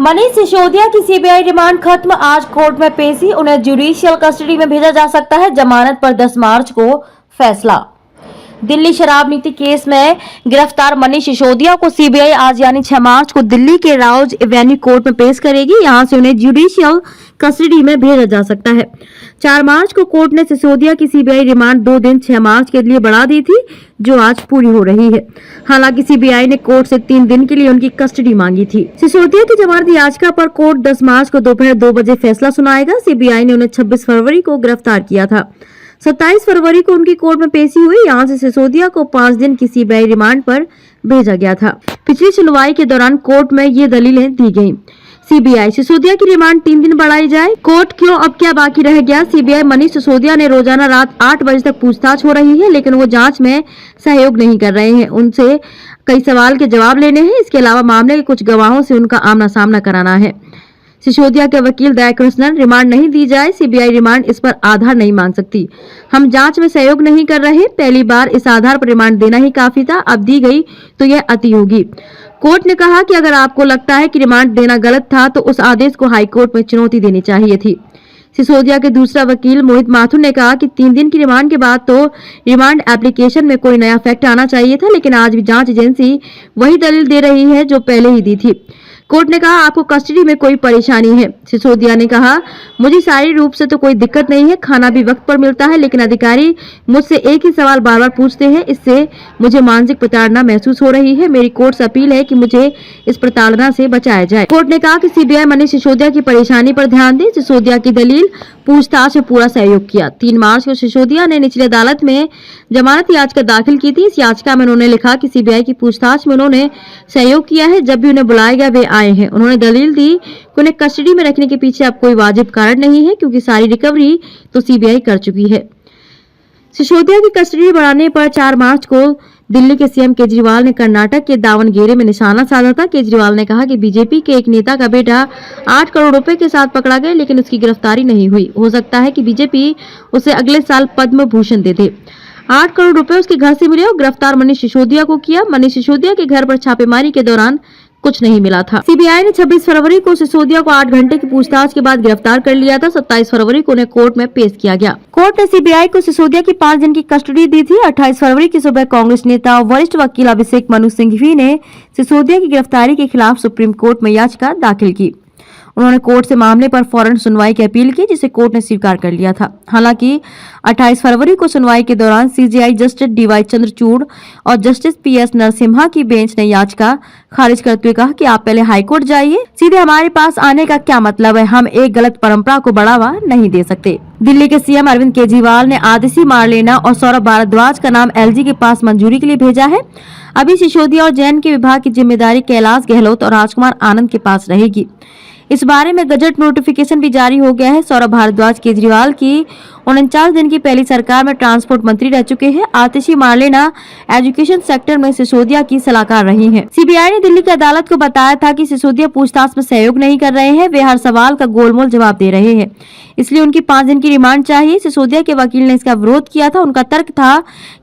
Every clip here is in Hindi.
मनीष सिसोदिया की सीबीआई रिमांड खत्म। आज कोर्ट में पेशी, उन्हें जुडिशियल कस्टडी में भेजा जा सकता है। जमानत पर 10 मार्च को फैसला। दिल्ली शराब नीति केस में गिरफ्तार मनीष सिसोदिया को सीबीआई आज यानी 6 मार्च को दिल्ली के राउज एवेन्यू कोर्ट में पेश करेगी। यहां से उन्हें जुडिशियल कस्टडी में भेजा जा सकता है। 4 मार्च को कोर्ट ने सिसोदिया की सीबीआई रिमांड 2 दिन 6 मार्च के लिए बढ़ा दी थी, जो आज पूरी हो रही है। हालांकि सीबीआई ने कोर्ट से 3 दिन के लिए उनकी कस्टडी मांगी थी। सिसोदिया की जमानत याचिका पर कोर्ट 10 मार्च को दोपहर 2 बजे फैसला सुनाएगा। सीबीआई ने उन्हें 26 फरवरी को गिरफ्तार किया था। 27 फरवरी को उनकी कोर्ट में पेशी हुई। यहां से सिसोदिया को 5 दिन की सीबीआई रिमांड पर भेजा गया था। पिछली सुनवाई के दौरान कोर्ट में ये दलीलें दी गयी। सीबीआई सिसोदिया की रिमांड 3 दिन बढ़ाई जाए। कोर्ट क्यों, अब क्या बाकी रह गया। सीबीआई मनीष सिसोदिया ने रोजाना रात 8 बजे तक पूछताछ हो रही है, लेकिन वो जांच में सहयोग नहीं कर रहे हैं। उनसे कई सवाल के जवाब लेने हैं। इसके अलावा मामले के कुछ गवाहों से उनका आमना सामना कराना है। सिसोदिया के वकील दयाकृष्णन, रिमांड नहीं दी जाए, सीबीआई रिमांड इस पर आधार नहीं मांग सकती। हम जांच में सहयोग नहीं कर रहे। पहली बार इस आधार पर रिमांड देना ही काफी था, अब दी गई तो यह अति होगी। कोर्ट ने कहा कि अगर आपको लगता है कि रिमांड देना गलत था तो उस आदेश को हाईकोर्ट में चुनौती देनी चाहिए थी। सिसोदिया के दूसरा वकील मोहित माथुर ने कहा कि 3 दिन की रिमांड के बाद तो रिमांड एप्लीकेशन में कोई नया फैक्ट आना चाहिए था, लेकिन आज भी जांच एजेंसी वही दलील दे रही है जो पहले ही दी थी। कोर्ट ने कहा आपको कस्टडी में कोई परेशानी है। सिसोदिया ने कहा मुझे शारीरिक रूप से तो कोई दिक्कत नहीं है, खाना भी वक्त पर मिलता है, लेकिन अधिकारी मुझसे एक ही सवाल बार बार पूछते हैं, इससे मुझे मानसिक प्रताड़ना महसूस हो रही है। मेरी कोर्ट से अपील है कि मुझे इस प्रताड़ना से बचाया जाए। कोर्ट ने कहा कि सीबीआई मनीष सिसोदिया की परेशानी पर ध्यान दे। सिसोदिया की दलील पूछताछ में पूरा सहयोग किया। 3 मार्च को सिसोदिया ने निचली अदालत में जमानत याचिका दाखिल की थी। इस याचिका में उन्होंने लिखा कि सीबीआई की पूछताछ में उन्होंने सहयोग किया है। जब भी उन्हें बुलाया गया वे आए हैं। उन्होंने दलील दी कि उन्हें कस्टडी में रखने के पीछे अब कोई वाजिब कारण नहीं है, क्योंकि सारी रिकवरी तो सीबीआई कर चुकी है। सिसोदिया की कस्टडी बढ़ाने पर 4 मार्च को दिल्ली के सीएम केजरीवाल ने कर्नाटक के दावणगेरे में निशाना साधा था। केजरीवाल ने कहा कि बीजेपी के एक नेता का बेटा 8 करोड़ रुपए के साथ पकड़ा गया, लेकिन उसकी गिरफ्तारी नहीं हुई। हो सकता है कि बीजेपी उसे अगले साल पद्म भूषण दे दे। 8 करोड़ रुपए उसके घर से मिले और गिरफ्तार मनीष सिसोदिया को किया। मनीष सिसोदिया के घर पर छापेमारी के दौरान कुछ नहीं मिला था। सीबीआई ने 26 फरवरी को सिसोदिया को 8 घंटे की पूछताछ के बाद गिरफ्तार कर लिया था। 27 फरवरी को उन्हें कोर्ट में पेश किया गया। कोर्ट ने सीबीआई को सिसोदिया की 5 दिन की कस्टडी दी थी। 28 फरवरी की सुबह कांग्रेस नेता और वरिष्ठ वकील अभिषेक मनु सिंघवी ने सिसोदिया की गिरफ्तारी के खिलाफ सुप्रीम कोर्ट में याचिका दाखिल की। उन्होंने कोर्ट से मामले पर फौरन सुनवाई की अपील की, जिसे कोर्ट ने स्वीकार कर लिया था। हालांकि 28 फरवरी को सुनवाई के दौरान सीजेआई जस्टिस डीवाई चंद्रचूड़ और जस्टिस पीएस नरसिम्हा की बेंच ने याचिका खारिज करते हुए कहा कि आप पहले हाईकोर्ट जाइए, सीधे हमारे पास आने का क्या मतलब है। हम एक गलत परंपरा को बढ़ावा नहीं दे सकते। दिल्ली के सीएम अरविंद केजरीवाल ने आदित्य मारलेना और सौरभ भारद्वाज का नाम एलजी के पास मंजूरी के लिए भेजा है। अभी सिसोदिया और जैन के विभाग की जिम्मेदारी कैलाश गहलोत और राजकुमार आनंद के पास रहेगी। इस बारे में गजट नोटिफिकेशन भी जारी हो गया है। सौरभ भारद्वाज केजरीवाल की 49 दिन की पहली सरकार में ट्रांसपोर्ट मंत्री रह चुके हैं। आतिशी मारलेना एजुकेशन सेक्टर में सिसोदिया की सलाहकार रही हैं। सीबीआई ने दिल्ली की अदालत को बताया था कि सिसोदिया पूछताछ में सहयोग नहीं कर रहे हैं, वे हर सवाल का गोलमोल जवाब दे रहे हैं, इसलिए उनकी 5 दिन की रिमांड चाहिए। सिसोदिया के वकील ने इसका विरोध किया था। उनका तर्क था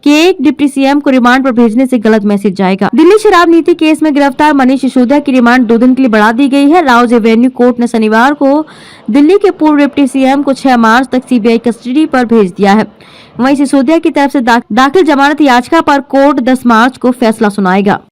कि एक डिप्टी सीएम को रिमांड पर भेजने से गलत मैसेज जाएगा। दिल्ली शराब नीति केस में गिरफ्तार मनीष सिसोदिया की रिमांड 2 दिन के लिए बढ़ा दी गई है। राउज एवेन्यू कोर्ट ने शनिवार को दिल्ली के पूर्व डिप्टी सीएम को 6 मार्च तक सीबीआई कस्टडी पर भेज दिया है। वहीं सिसोदिया की तरफ से दाखिल जमानत याचिका पर कोर्ट 10 मार्च को फैसला सुनाएगा।